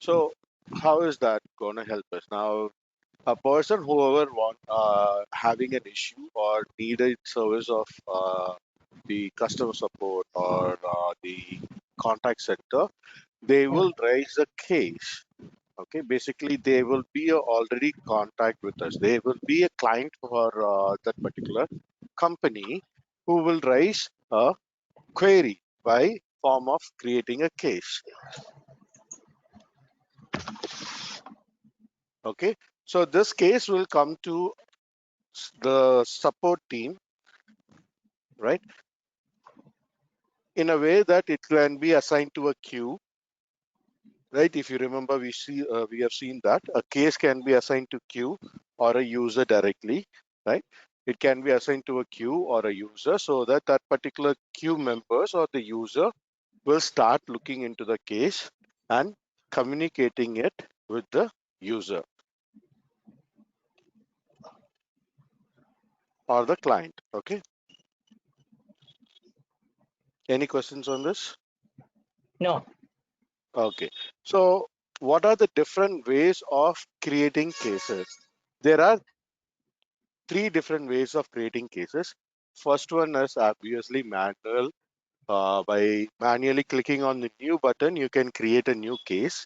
So how is that going to help us? Now, a person whoever having an issue or needed service of the customer support or the contact center, they will raise a case. Okay, basically they will be already contact with us. They will be a client for that particular company who will raise a query by form of creating a case. Okay, so this case will come to the support team, right? In a way that it can be assigned to a queue, right? If you remember, we have seen that a case can be assigned to queue or a user directly, right? It can be assigned to a queue or a user so that that particular queue members or the user will start looking into the case and communicating it with the user or the client. Okay. Any questions on this? No. Okay. So what are the different ways of creating cases? There are three different ways of creating cases. First one is obviously manual. By manually clicking on the new button, you can create a new case.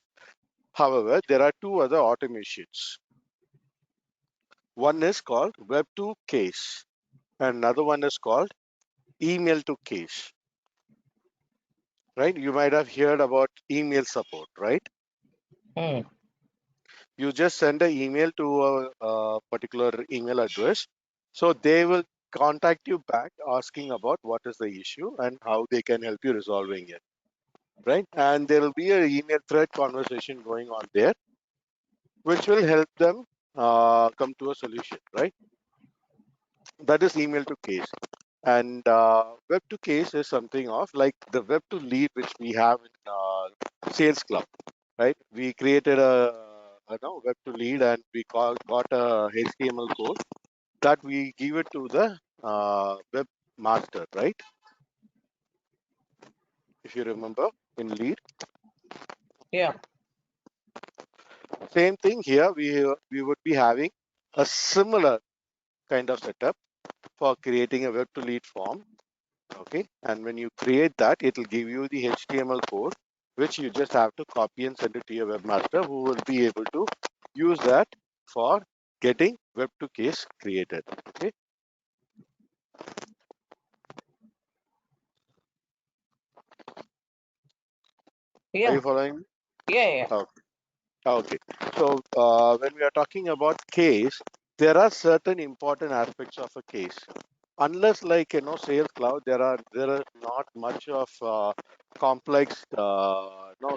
However, there are two other automations. One is called web to case. Another one is called email to case, right? You might have heard about email support, right? Hmm. You just send an email to a particular email address. So they will contact you back asking about what is the issue and how they can help you resolving it, right? And there will be an email thread conversation going on there, which will help them come to a solution, right? That is email to case. And web to case is something of like the web to lead, which we have in Sales Club, right? We created a web to lead and we got a HTML code that we give it to the web master, right? If you remember in lead. Yeah. Same thing here, we would be having a similar kind of setup for creating a web to lead form. Okay, and when you create that, it will give you the HTML code, which you just have to copy and send it to your webmaster, who will be able to use that for getting web to case created. Okay, are Yeah. you following me? Yeah. Okay. Okay. So when we are talking about case, there are certain important aspects of a case. Unless like Sales Cloud, there are not much of complex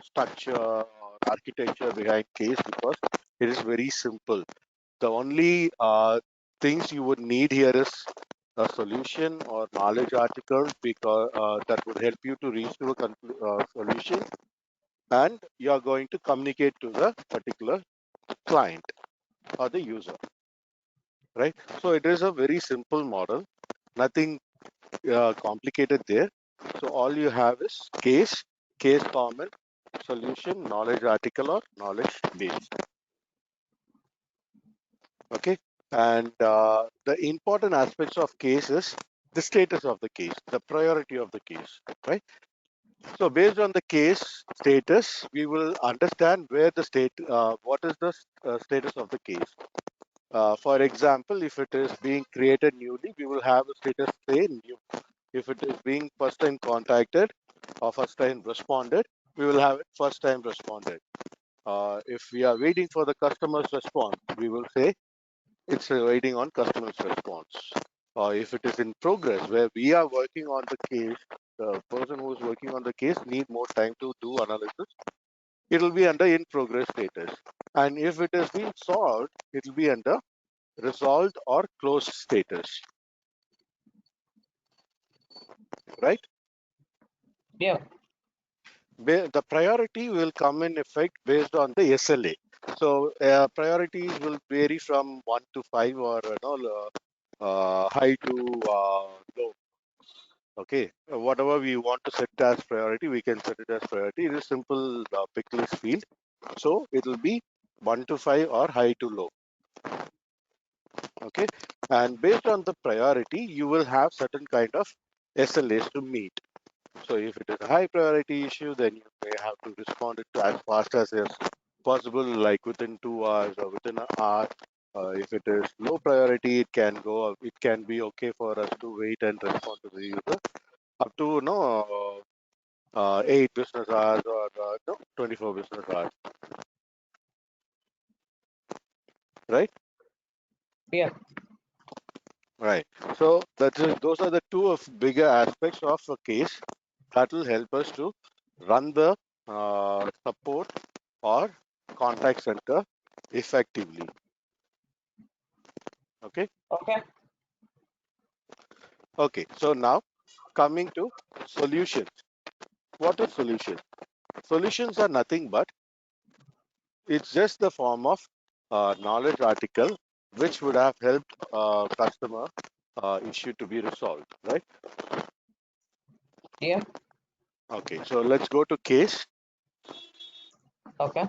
structure or architecture behind case because it is very simple. The only things you would need here is a solution or knowledge article because that would help you to reach to a solution, and you are going to communicate to the particular client or the user, right? So it is a very simple model, nothing complicated there. So all you have is case common, solution, knowledge article or knowledge base. Okay, and the important aspects of case is the status of the case, the priority of the case, right? So based on the case status, we will understand where the what is the status of the case. For example, if it is being created newly, we will have a status say new. If it is being first time contacted or first time responded, we will have it first time responded. If we are waiting for the customer's response, we will say it's waiting on customer's response. Or if it is in progress, where we are working on the case, the person who is working on the case need more time to do analysis, it will be under in progress status. And if it has been solved, it will be under resolved or closed status, right? Yeah. The priority will come in effect based on the SLA. So priorities will vary from 1 to 5 or high to low. Okay, whatever we want to set as priority, we can set it as priority. It is simple picklist field. So it will be 1 to 5 or high to low. Okay. And based on the priority, you will have certain kind of SLAs to meet. So if it is a high priority issue, then you may have to respond it to as fast as is possible, like within 2 hours or within an hour. If it is low priority, it can go. It can be okay for us to wait and respond to the user up to 8 business hours or no, 24 business hours, right? Yeah. Right. So those are the two of bigger aspects of a case that will help us to run the support or contact center effectively. Okay. Okay. Okay. So now coming to solutions. What is solution? Solutions are nothing but it's just the form of knowledge article which would have helped customer issue to be resolved, right? Yeah. Okay. So let's go to case. Okay.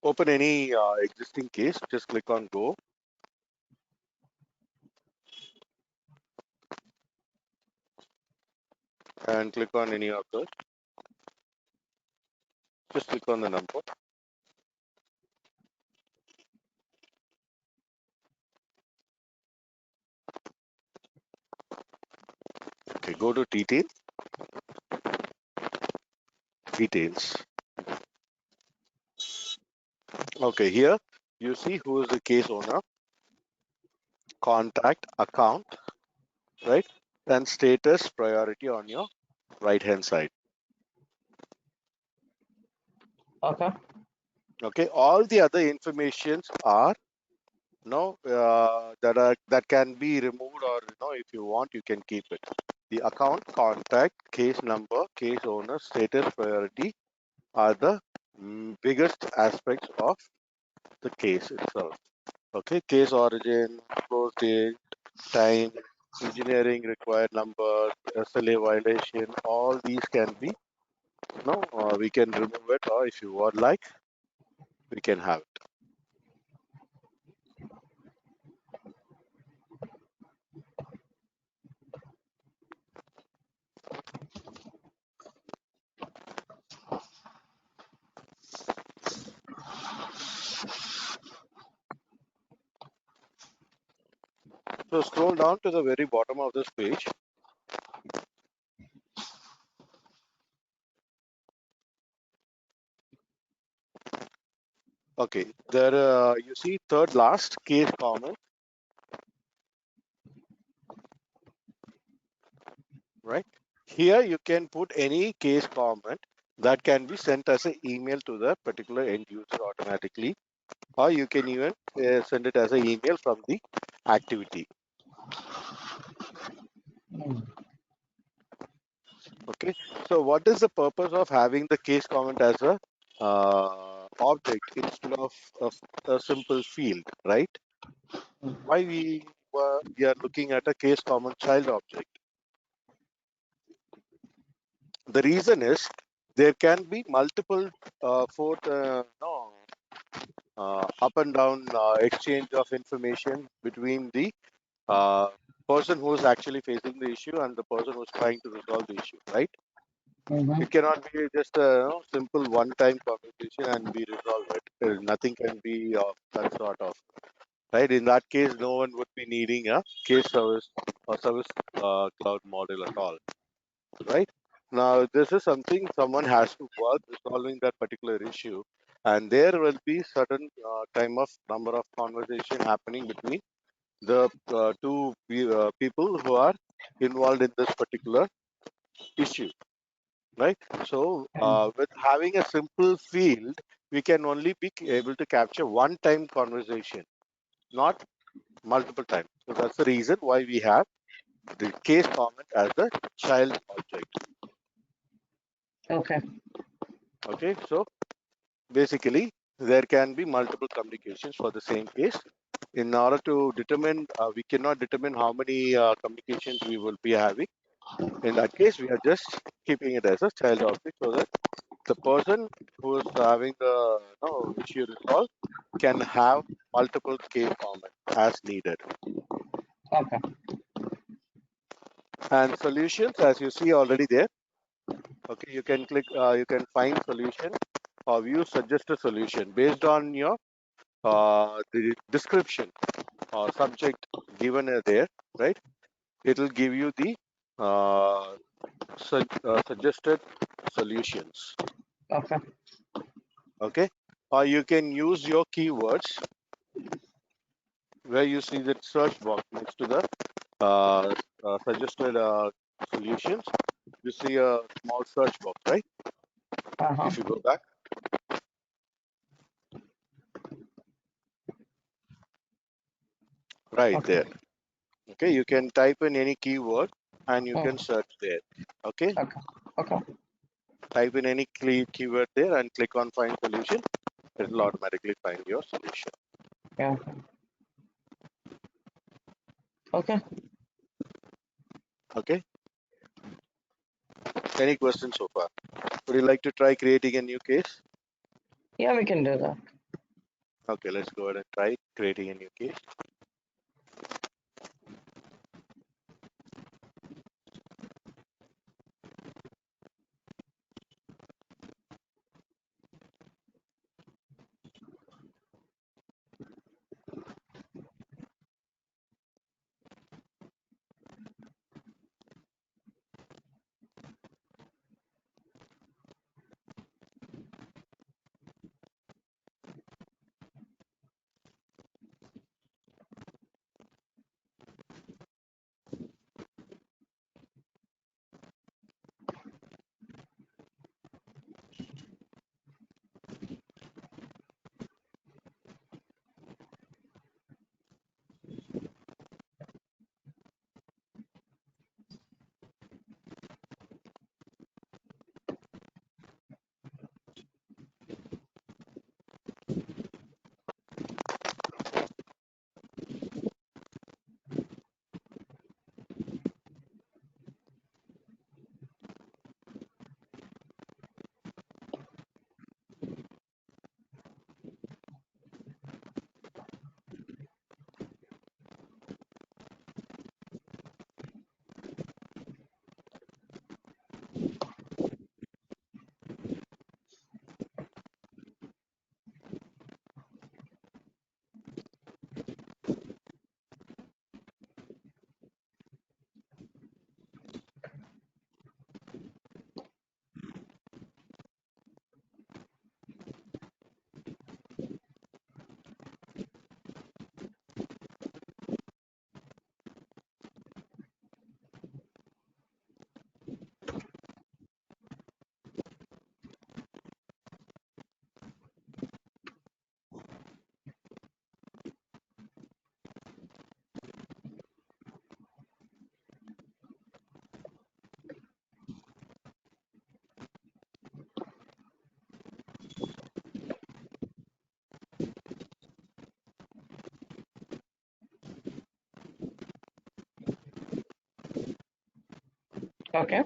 Open any existing case. Just click on go and click on any of those. Just click on the number. Okay, go to details. Okay, here you see who is the case owner, contact, account, right? And status priority on your right hand side. Okay. Okay, all the other informations are that can be removed, or if you want you can keep it. The account, contact, case number, case owner, status priority are the biggest aspects of the case itself. Okay, case origin, close date, time, engineering required number, SLA violation, all these can be, we can remove it, or if you would like, we can have it. So scroll down to the very bottom of this page. Okay, there you see third last case comment, right? Here you can put any case comment that can be sent as an email to the particular end user automatically, or you can even send it as an email from the activity. Mm. Okay, so what is the purpose of having the case comment as a object instead of a simple field, right? Why we are looking at a case comment child object? The reason is there can be multiple no, up and down exchange of information between the uh, person who is actually facing the issue and the person who is trying to resolve the issue, right? Mm-hmm. It cannot be just a simple one-time conversation and we resolve it. Nothing can be of that sort of, right? In that case, no one would be needing a case service or service cloud model at all, right? Now, this is something someone has to work resolving that particular issue, and there will be certain time of number of conversation happening between the two people who are involved in this particular issue, right? So, with having a simple field, we can only be able to capture one-time conversation, not multiple times. So that's the reason why we have the case comment as the child object. Okay. Okay, so basically, there can be multiple communications for the same case. In order to determine, we cannot determine how many communications we will be having. In that case, we are just keeping it as a child object so that the person who is having the issue resolved can have multiple case comments as needed. Okay. And solutions, as you see already there, okay, you can click, you can find solution or view suggest a solution based on your the description or subject given there, right? It will give you the uh, suggested solutions, Okay. okay? Or you can use your keywords where you see the search box next to the suggested solutions. You see a small search box, right? Uh-huh. If you go back, right Okay. there. Okay, you can type in any keyword and you can Mm. search there. Okay, Okay. Okay. type in any keyword there and click on find solution. It will automatically find your solution. Yeah. Okay. Okay, any questions so far? Would you like to try creating a new case? Yeah, we can do that. Okay, let's go ahead and try creating a new case. Okay.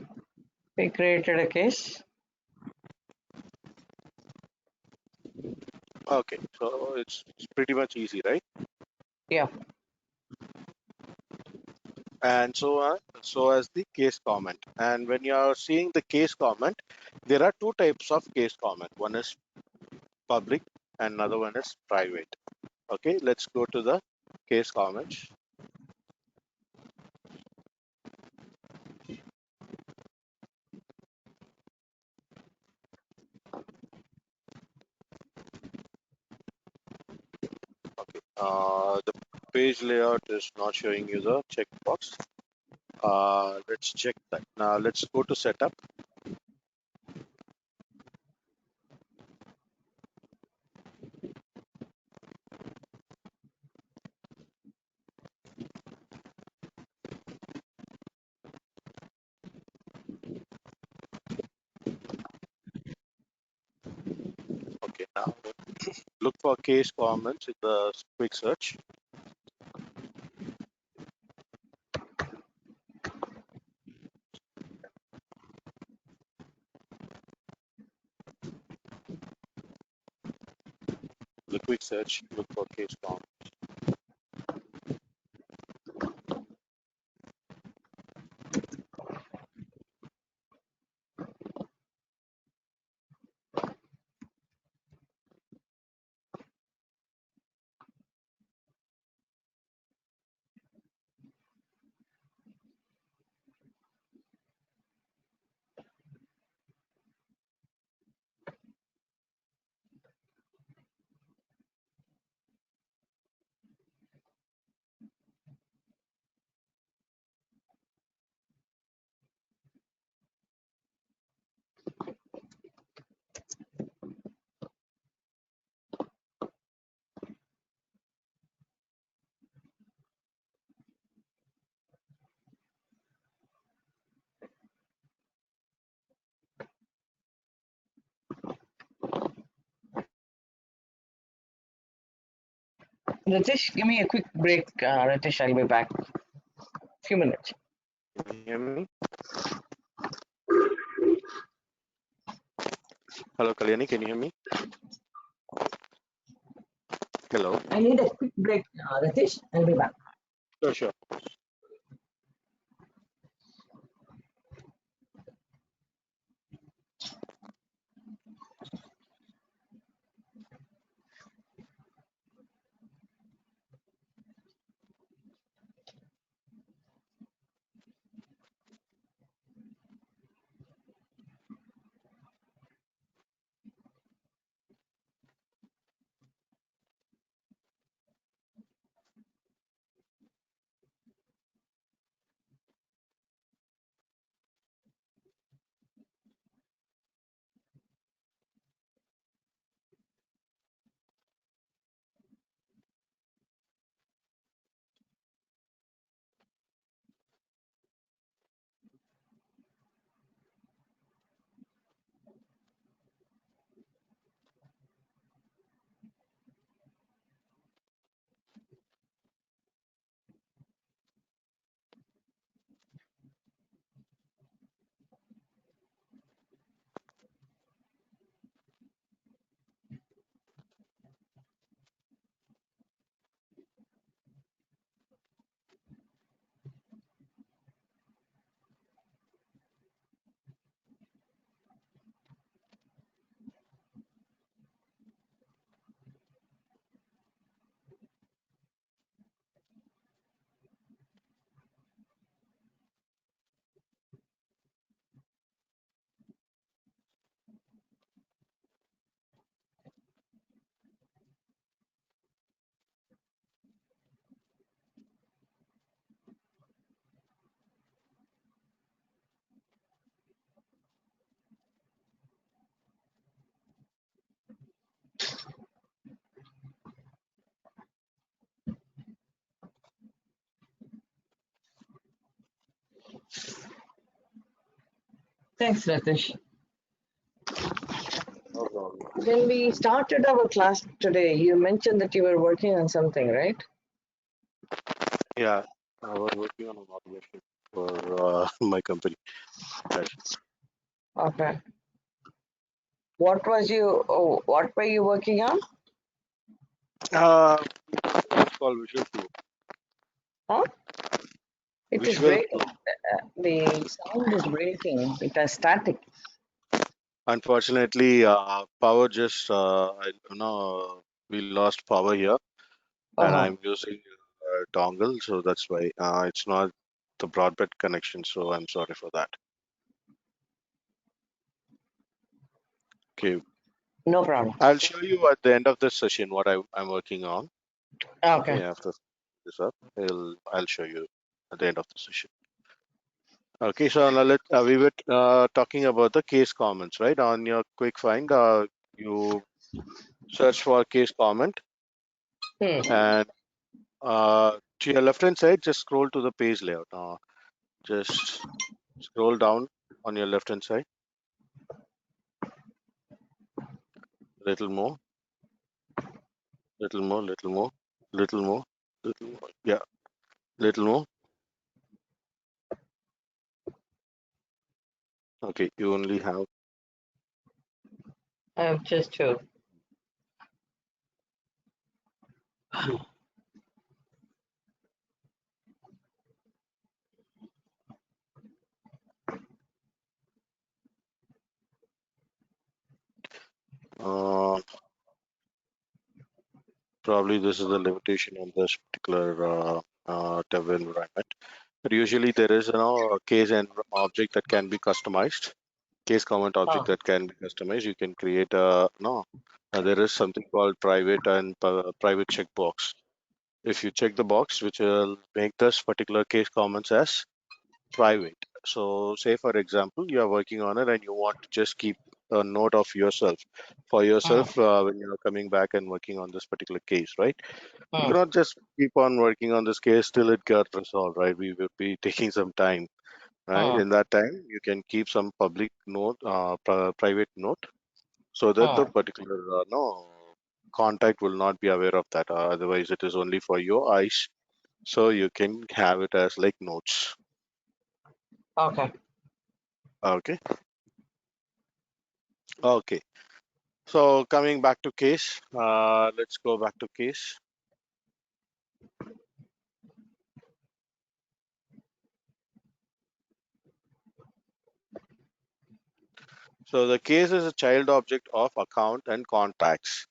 We created a case. Okay, so it's pretty much easy, right? Yeah. And so as the case comment. And when you are seeing the case comment, there are two types of case comment. One is public and another one is private. Okay, let's go to the case comments. Okay, the page layout is not showing you the checkbox. Let's check that. Now let's go to setup. Okay, now look for case comments in the quick search. the quick search, look for case comment. Ritesh, give me a quick break. Ritesh, I'll be back. Few minutes. Can you hear me? Hello, Kalyani, can you hear me? Hello. I need a quick break, Ritesh. I'll be back. Sure, sure. Thanks, Ritesh. No problem. When we started our class today, you mentioned that you were working on something, right? Yeah, I was working on an automation for my company. Right. Okay. What were you working on? Uh, it's called Visual Flow. Huh? It is Visual breaking. Flow. The sound is breaking. It is static. Unfortunately, power just, we lost power here, and Uh-huh. I'm using dongle, so that's why it's not the broadband connection. So I'm sorry for that. Okay, No problem. I'll show you at the end of this session what I'm working on. Okay. Okay, after this up, I'll show you at the end of the session. Okay, so now we were talking about the case comments, right? On your quick find, you search for case comment, Hmm. and to your left hand side, just scroll to the page layout. Just scroll down on your left hand side, little more, little more, little more, little more, little more. Yeah, little more. Okay, you only have I have just two. Uh, Probably this is the limitation on this particular dev environment. But usually there is, a case and object that can be customized. Case comment Huh. object that can be customized. You can create a no. There is something called private and private checkbox. If you check the box, which will make this particular case comments as private. So, say for example, you are working on it and you want to just keep a note of yourself for Hmm. yourself when you're coming back and working on this particular case, right? You Hmm. cannot just keep on working on this case till it gets resolved, right? We will be taking some time, right? Hmm. In that time, you can keep some public note, private note, so that the Hmm. particular no contact will not be aware of that. Otherwise, it is only for your eyes, so you can have it as like notes. Okay. Okay, okay. So coming back to case, let's go back to case. So the case is a child object of account and contacts,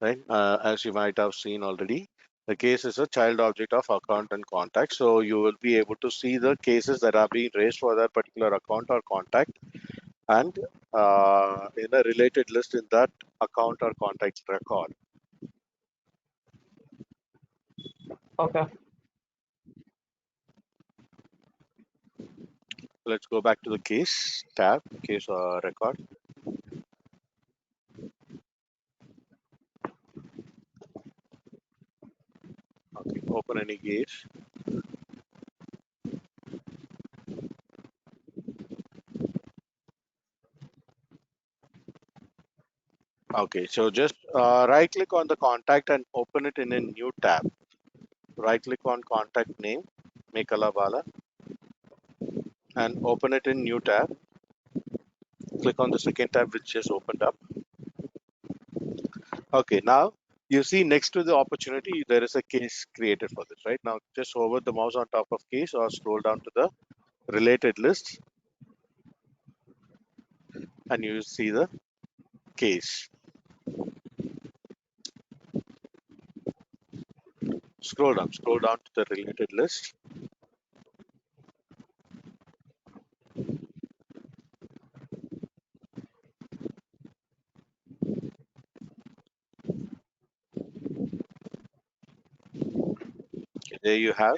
right? As you might have seen already, the case is a child object of account and contact. So you will be able to see the cases that are being raised for that particular account or contact, and in a related list in that account or contact record. Okay. Let's go back to the case tab, case record. Okay, open any case. Okay, so just right click on the contact and open it in a new tab. Right click on contact name, make Bala, and open it in new tab. Click on the second tab which just opened up. Okay, now you see next to the opportunity there is a case created for this, right? Now just hover the mouse on top of case or scroll down to the related list and you see the case. Scroll down to the related list. Okay, there you have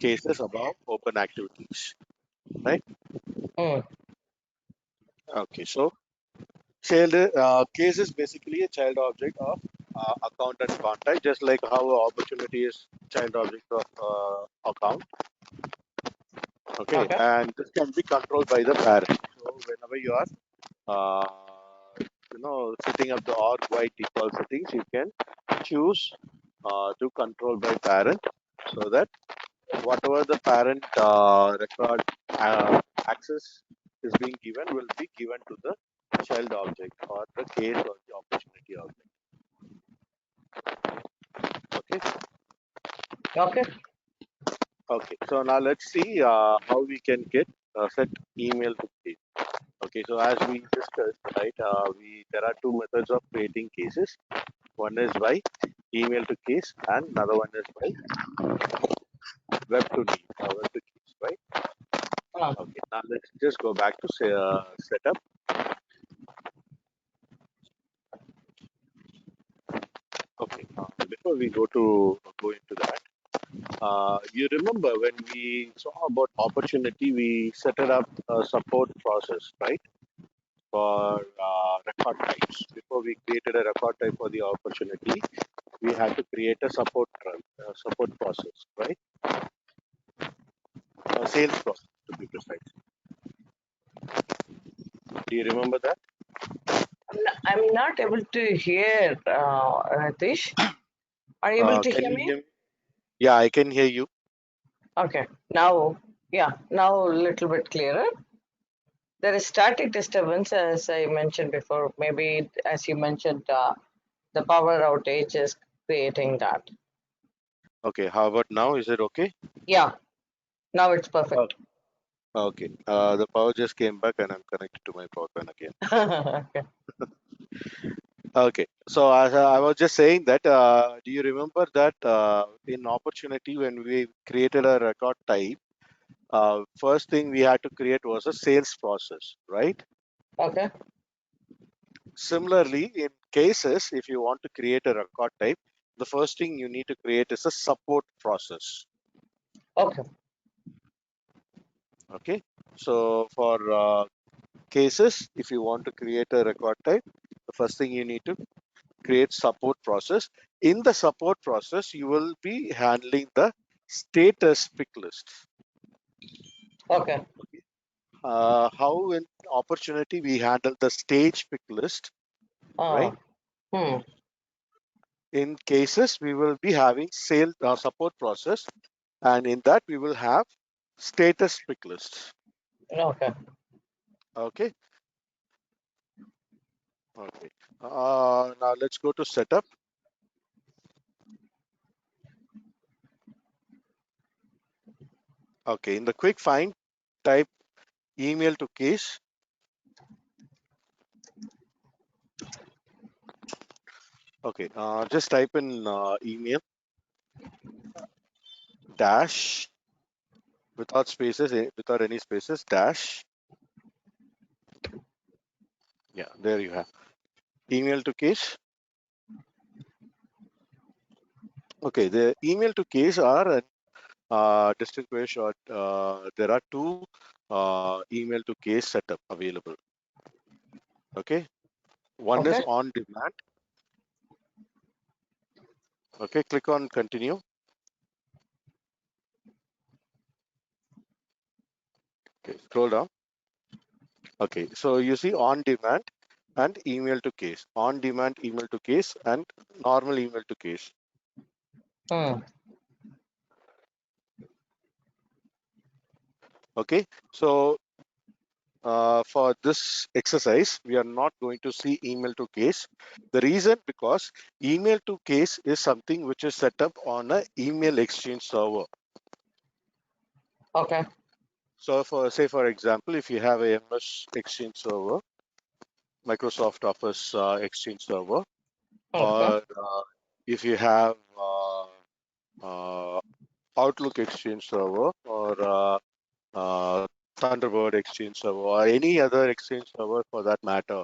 cases about open activities, right? Hmm. Okay, so case is basically a child object of account and contact, just like how opportunity is child object of account. Okay, Okay. and this can be controlled by the parent. So whenever you are, setting up the org wide default settings, you can choose to control by parent, so that whatever the parent record access is being given will be given to the child object or the case or the opportunity object. Okay. Okay. Okay. So now let's see how we can get set email to case. Okay. So as we discussed, right, we there are two methods of creating cases. One is by email to case, and another one is by web to case, right? Huh. Okay. Now let's just go back to say, setup. Okay. Before we go into that, you remember when we saw about opportunity, we set it up a support process, right? For record types. Before we created a record type for the opportunity, we had to create a support process, right? A sales process to be precise. Do you remember that? I'm not able to hear, Ratish. Are you able to Can hear you me? hear me? Yeah, I can hear you. Okay. Now, yeah, now a little bit clearer. There is static disturbance, as I mentioned before. Maybe, as you mentioned, the power outage is creating that. Okay, how about now? Is it okay? Yeah, now it's Oh, perfect. okay. The power just came back and I'm connected to my power bank again. Okay. Okay, so as I was just saying that, do you remember that in opportunity when we created a record type, first thing we had to create was a sales process, right? Okay. Similarly, in cases, if you want to create a record type, the first thing you need to create is a support process. Okay. Okay, so for cases, if you want to create a record type, the first thing you need to create support process. In the support process, you will be handling the status pick list. Okay. How in opportunity we handle the stage pick list, right? Ah. Hmm. In cases, we will be having sales support process, and in that we will have status pick lists. Okay. Okay, okay. Now let's go to setup. Okay, in the quick find, type email to case. Okay, just type in email dash without spaces, without any spaces, dash. Yeah, there you have email to case. Okay, the email to case are distinguished. There are two email to case setup available. Okay, one is Okay. on demand. Okay, click on continue. Okay, scroll down. Okay, so you see on demand and email to case, on demand email to case and normal email to case. Hmm. Okay, so for this exercise, we are not going to see email to case. The reason because email to case is something which is set up on a email exchange server. Okay. So for say for example, if you have a MS Exchange server, Microsoft Office Exchange server, Okay. or if you have uh, Outlook Exchange server or Thunderbird Exchange server or any other exchange server for that matter,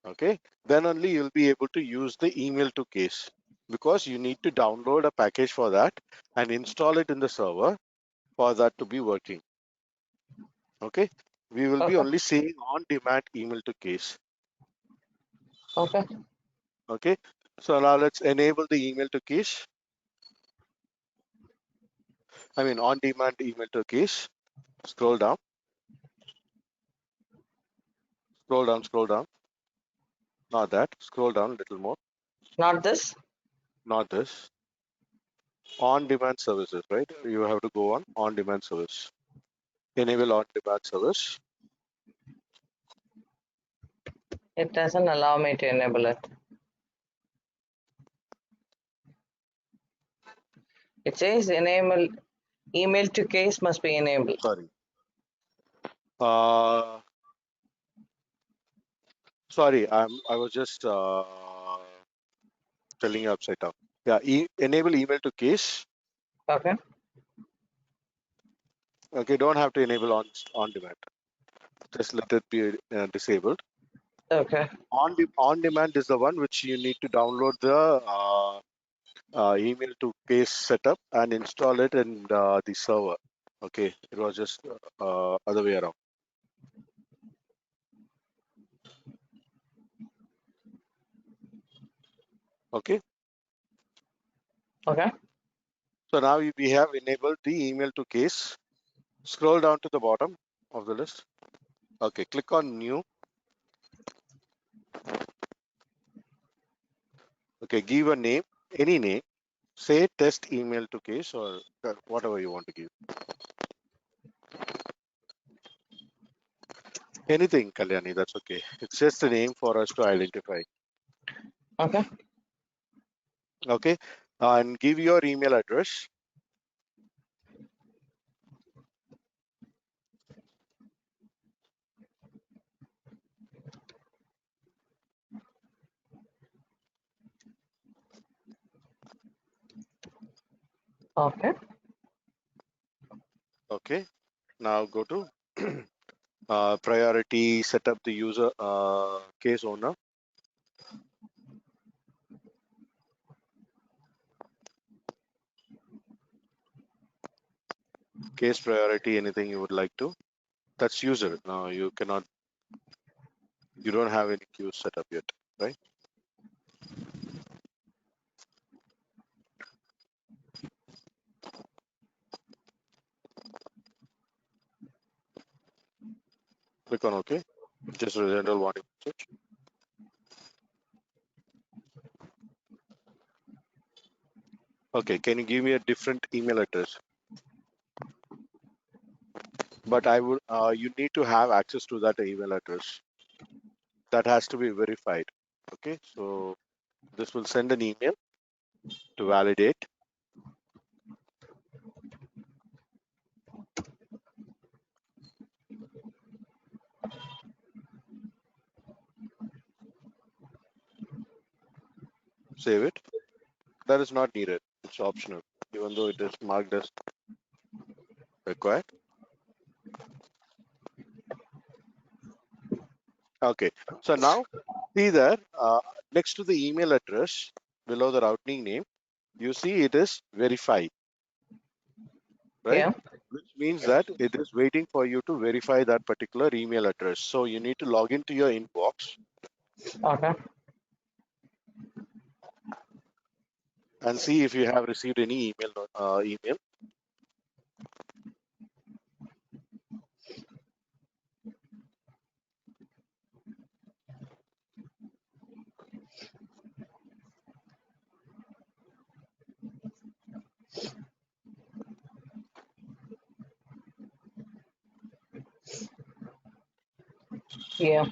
okay, then only you'll be able to use the email to case because you need to download a package for that and install it in the server for that to be working. Okay, we will be Okay. only seeing on demand email to case. Okay. Okay, so now let's enable the email to case. I mean, on demand email to case. Scroll down, scroll down, scroll down. Not that. Scroll down a little more. Not this. Not this. On demand services, right? You have to go on demand service. Enable on demand service. It doesn't allow me to enable it. It says enable email to case must be enabled. Sorry. Uh, sorry. I was just telling you upside down. Yeah. Enable email to case. Okay. Okay. Don't have to enable on demand. Just let it be disabled. Okay. On demand is the one which you need to download the email to case setup and install it in the server. Okay, it was just other way around. Okay, Okay. so now we have enabled the email to case. Scroll down to the bottom of the list. Okay, click on new. Okay, give a name, any name. Say test email to case or whatever you want to give. Anything, Kalyani, that's okay. It's just a name for us to identify. Okay. Okay, and give your email address. Okay. Okay. Now go to priority, set up the user case owner, case priority, anything you would like to. That's user. Now you cannot, you don't have any queues set up yet, right? Click on OK. Just a general warning message. Okay, can you give me a different email address? But I would, you need to have access to that email address. That has to be verified. Okay, so this will send an email to validate. Save it. That is not needed. It's optional, even though it is marked as required. Okay, so now see there, next to the email address, below the routing name, you see it is verified, right? Yeah. Which means that it is waiting for you to verify that particular email address. So you need to log into your inbox Okay. and see if you have received any email. Yeah.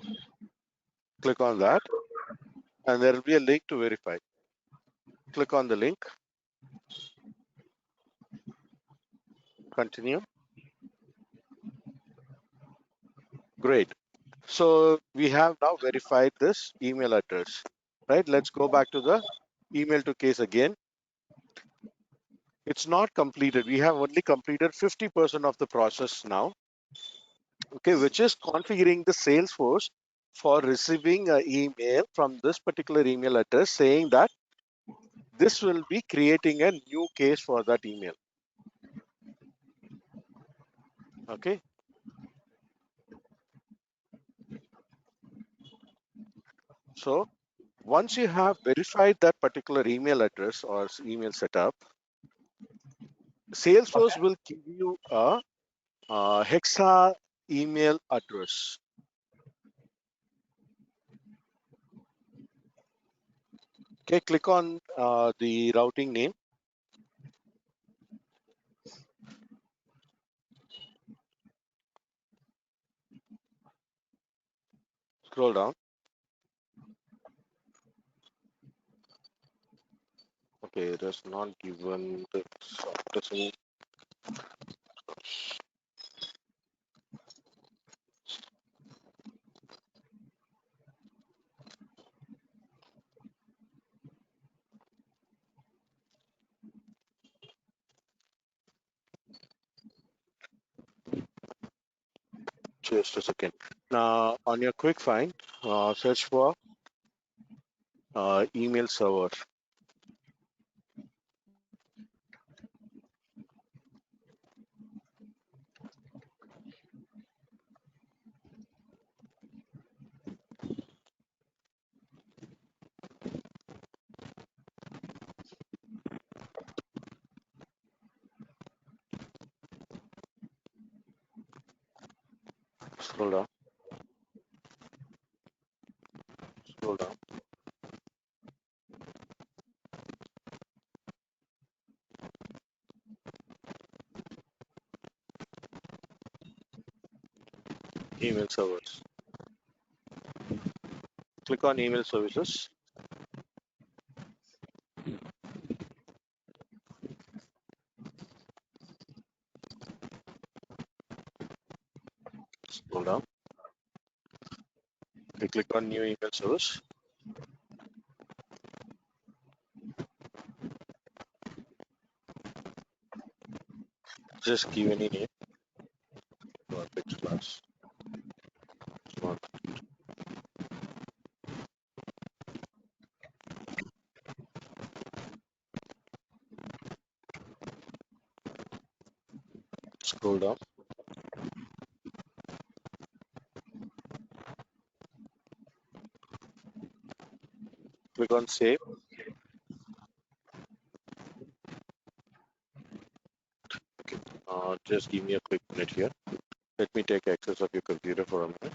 Click on that, and there will be a link to verify. Click on the link, continue. Great. So we have now verified this email address, right? Let's go back to the email to case again. It's not completed. We have only completed 50% of the process now, okay, which is configuring the Salesforce for receiving an email from this particular email address saying that this will be creating a new case for that email. Okay. So once you have verified that particular email address or email setup, Salesforce will give you a hexa email address. Okay, click on the routing name, scroll down. Okay, it is not given. Doesn't just a second. Now on your quick find, search for email server. Scroll down, scroll down. Email servers. Click on email services. Okay, click on new email service. Just give any name. Fixed class. Scroll down. Click on save. Okay. Just give me a quick minute here. Let me take access of your computer for a minute.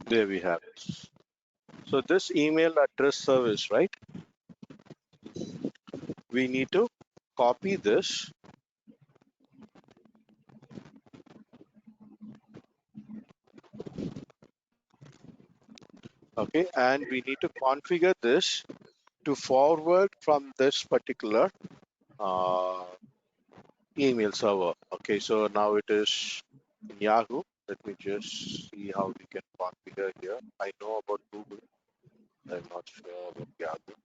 There we have it. So this email address service, right? We need to copy this. Okay, and we need to configure this to forward from this particular uh, email server. Okay, so now it is in Yahoo. Let me just see how we can configure here. I know about Google. I'm not sure about Yahoo.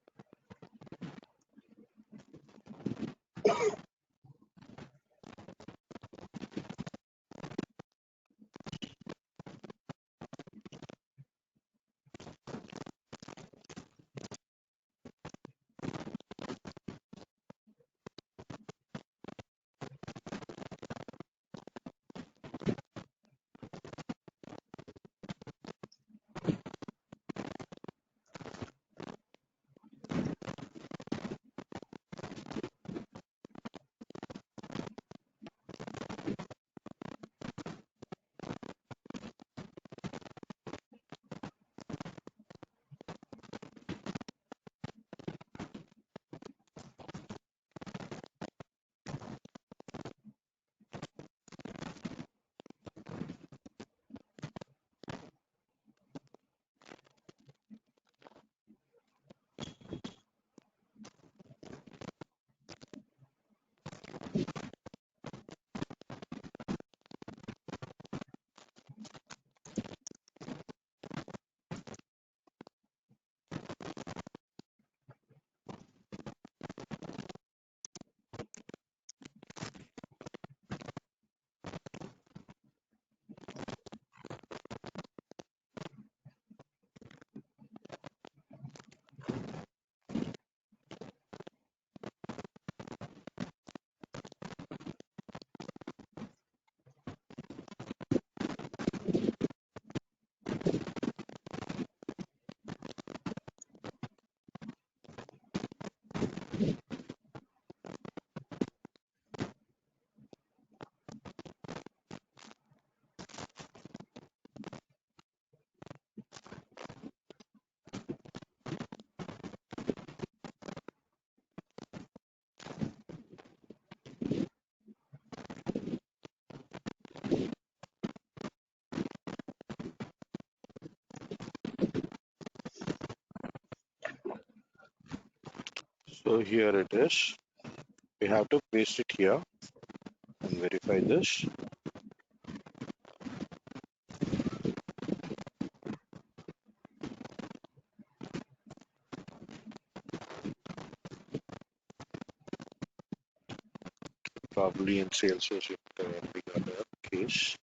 So here it is. We have to paste it here and verify this. Probably in Salesforce, we got a case.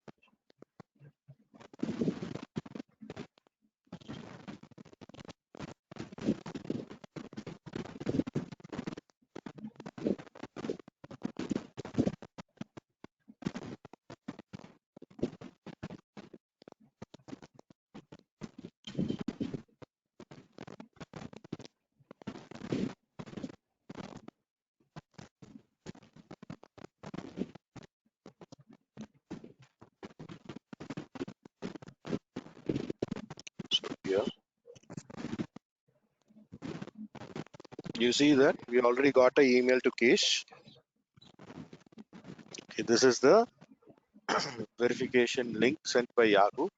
You see that we already got an email to case. Okay, this is the verification link sent by Yahoo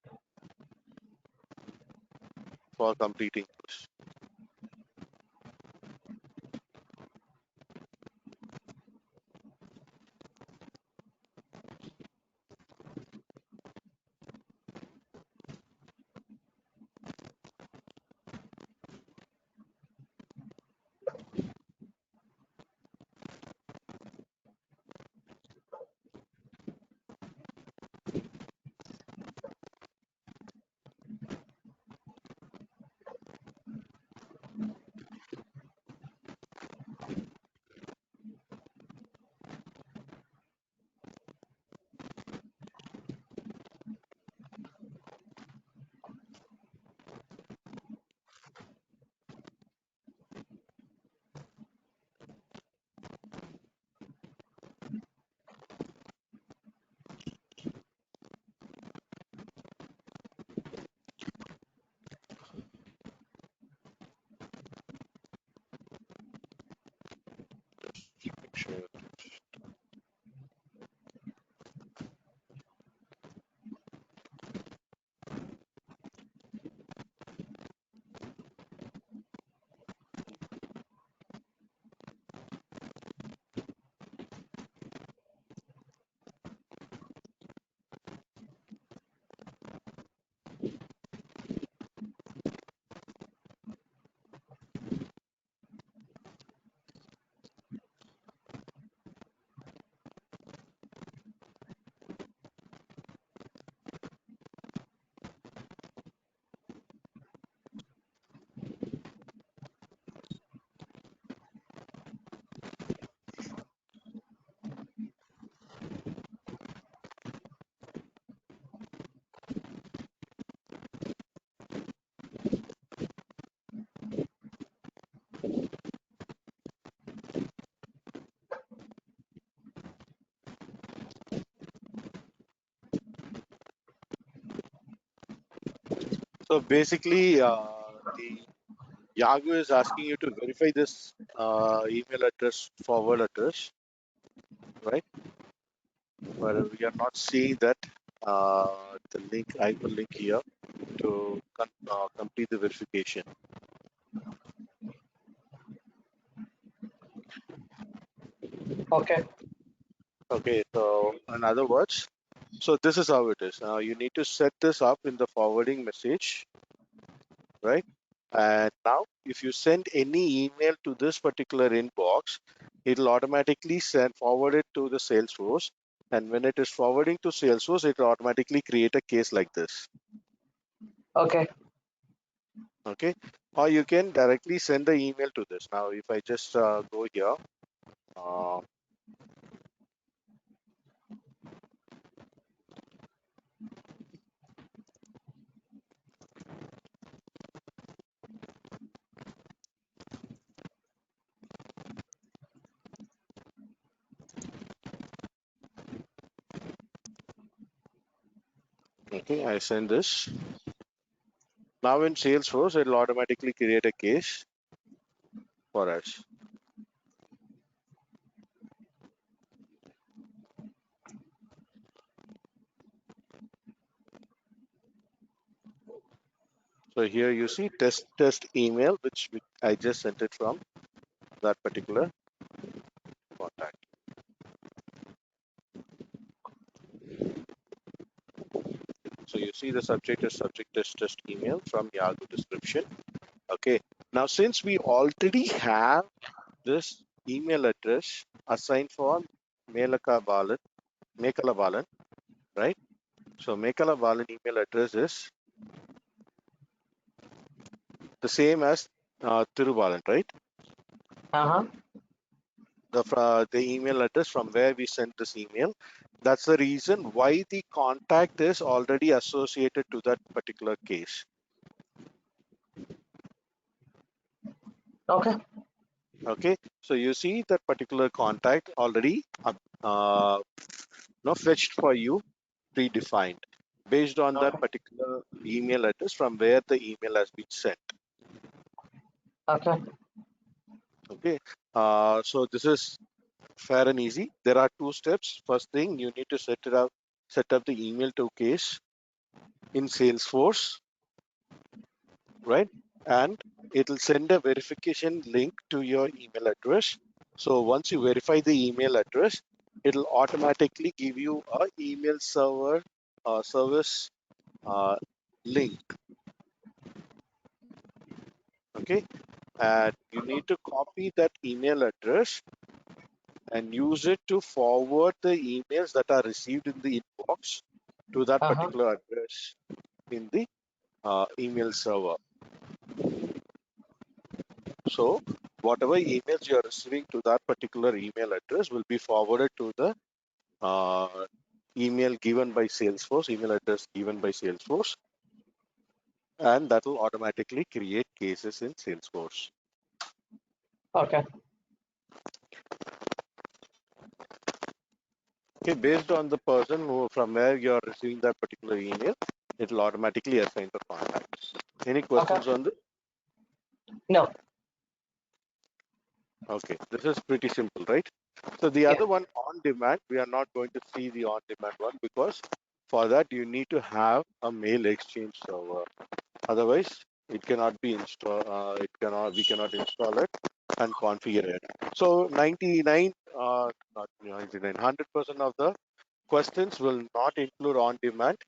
for completing this. Sure. So basically, the Yahoo is asking you to verify this email address, forward address, right? But we are not seeing that the link, hyperlink here to complete the verification. Okay. Okay, so in other words, so this is how it is. Now you need to set this up in the forwarding message, right? And now if you send any email to this particular inbox, it'll automatically send forward it to the Salesforce. And when it is forwarding to Salesforce, it will automatically create a case like this. Okay. Okay. Or you can directly send the email to this. Now, if I just go here, uh, okay, I send this. Now in Salesforce, it will automatically create a case for us. So here you see test email, which I just sent it from that particular contact. So you see the subject is subject test email from Yahoo description. Okay. Now since we already have this email address assigned for Melaka Balan, Mekala Balan, right? So Mekala Balan email address is the same as Thirubalan, right? Uh-huh. The email address from where we sent this email. That's the reason why the contact is already associated to that particular case. Okay. Okay, so you see that particular contact already fetched for you, predefined, based on that Okay. particular email address from where the email has been sent. Okay. Okay. So this is fair and easy. There are two steps. First thing, you need to set up the email to case in Salesforce, right? And it'll send a verification link to your email address. So once you verify the email address, it'll automatically give you a email server service uh, link. Okay, and you need to copy that email address and use it to forward the emails that are received in the inbox to that Uh-huh. particular address in the email server. So whatever emails you are receiving to that particular email address will be forwarded to the email given by Salesforce, email address given by Salesforce, and that will automatically create cases in Salesforce. Okay. Okay, based on the person who from where you are receiving that particular email, it will automatically assign the contacts. Any Okay. questions on this? No. Okay, this is pretty simple, right? So the Yeah. other one on demand, we are not going to see the on demand one because for that you need to have a mail exchange server. Otherwise, it cannot be installed. We cannot install it and configure it. So 99, not 99, 100% of the questions will not include on demand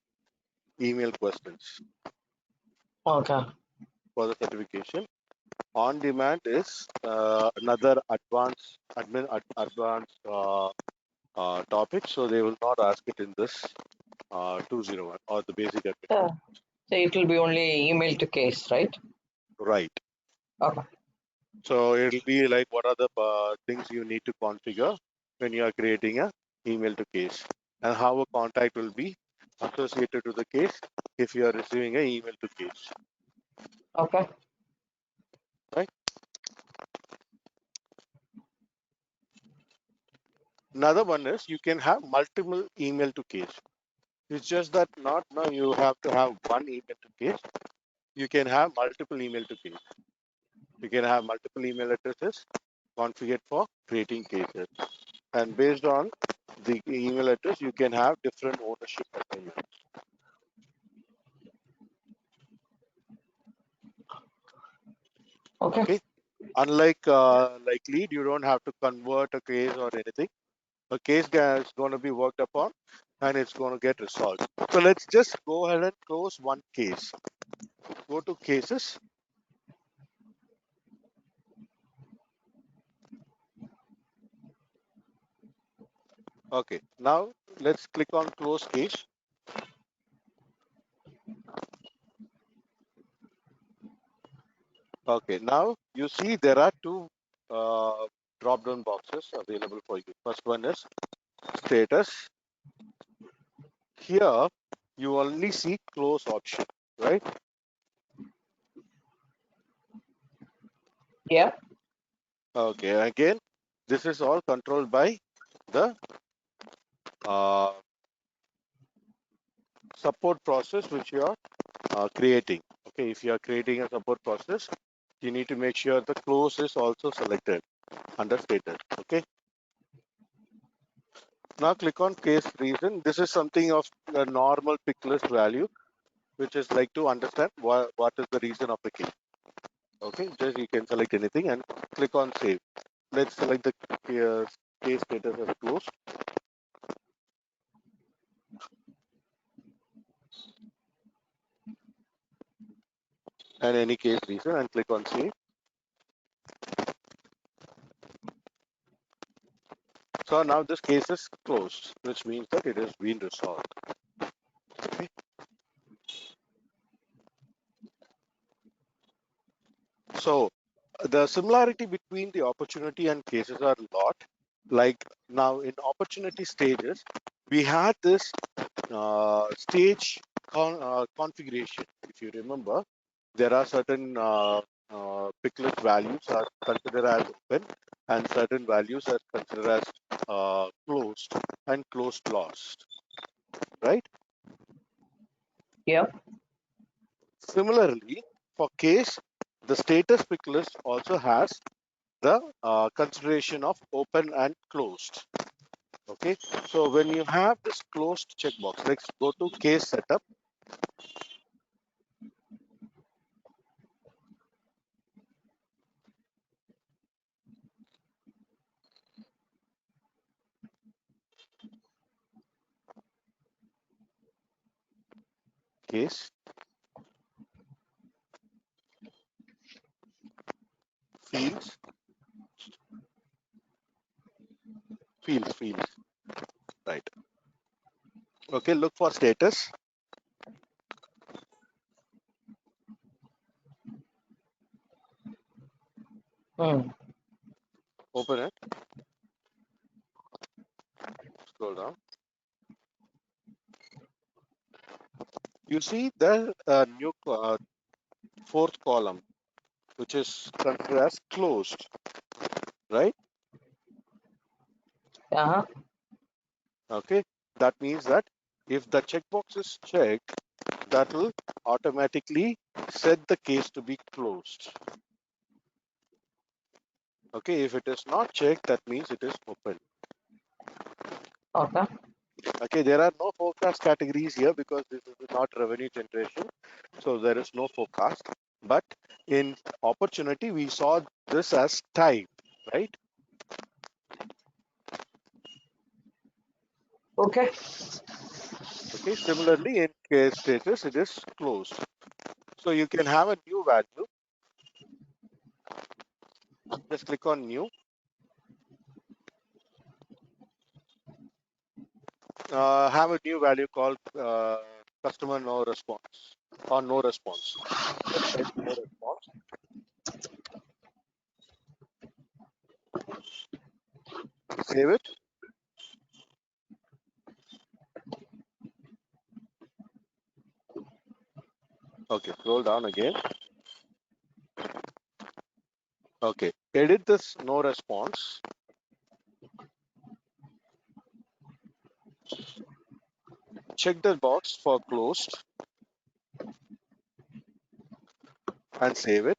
email questions Okay. for the certification. On demand is another advanced topic, so they will not ask it in this 201 or the basic admin So, question. so it will be only email to case, right? Right. Okay. So it'll be like what are the things you need to configure when you are creating a email to case, and how a contact will be associated to the case if you are receiving an email to case. Okay. Right. Another one is you can have multiple email to case. It's just that not now you have to have one email to case. You can have multiple email to case. You can have multiple email addresses configured for creating cases. And based on the email address, you can have different ownership assignments. Okay. Okay. Unlike like lead, you don't have to convert a case or anything. A case is going to be worked upon and it's going to get resolved. So let's just go ahead and close one case. Go to cases. Okay. Now let's click on close case. Okay. Now you see there are two drop down boxes available for you. First one is status. Here you only see close option, right? Yeah. Okay, again, this is all controlled by the uh, support process which you are creating. Okay, if you are creating a support process, you need to make sure the close is also selected under status. Okay, now click on case reason. This is something of a normal pick list value, which is like to understand what is the reason of the case. Okay, just you can select anything and click on save. Let's select the case status as closed and any case reason and click on save. So now this case is closed, which means that it has been resolved. Okay. So the similarity between the opportunity and cases are a lot. Like now in opportunity stages, we had this stage configuration. If you remember, there are certain picklist values are considered as open and certain values are considered as closed and closed lost, right? Yeah. Similarly, for case, the status pick list also has the consideration of open and closed. Okay, so when you have this closed checkbox, let's go to case setup. Case fields, fields, right? Okay, look for status, Hmm. open it, scroll down. You see the new fourth column, which is considered as closed, right? Uh-huh. Okay, that means that if the checkbox is checked, that will automatically set the case to be closed. Okay, if it is not checked, that means it is open. Okay. Okay, there are no forecast categories here because this is not revenue generation, so there is no forecast. But in opportunity, we saw this as type, right? Okay. Okay, similarly in case status, it is closed. So you can have a new value. Just click on new. Have a new value called customer no response or no response. Just type no response. Save it. Okay, scroll down again. Okay, edit this no response. Check the box for closed and save it.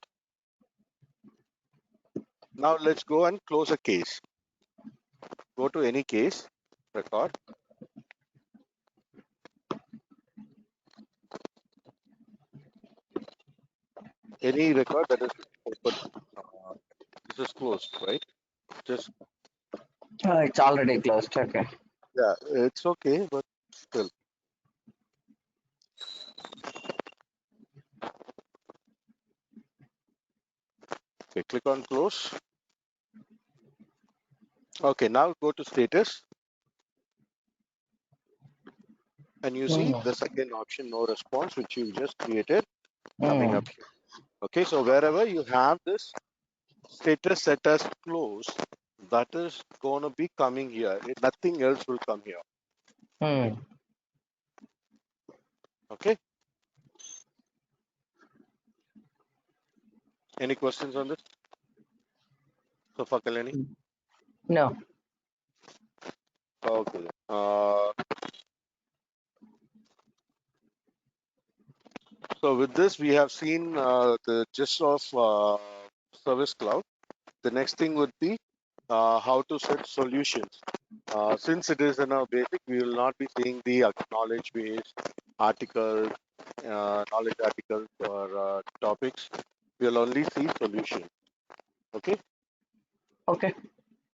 Now let's go and close a case. Go to any case, record, any record that is open. Uh, this is closed, right? Just, It's already closed. Okay. yeah, it's okay, but still. Okay, click on close. Okay, now go to status and you see Hmm. the second option, no response, which you just created coming Hmm. up here. Okay, so wherever you have this status set as closed, that is going to be coming here. Nothing else will come here. Hmm. Okay, any questions on this so far, Kalyani? No. Okay. So with this, we have seen the gist of Service Cloud. The next thing would be how to set solutions. Since it is in a basic, we will not be seeing the knowledge base articles, knowledge articles or topics. We'll only see solutions. Okay. Okay.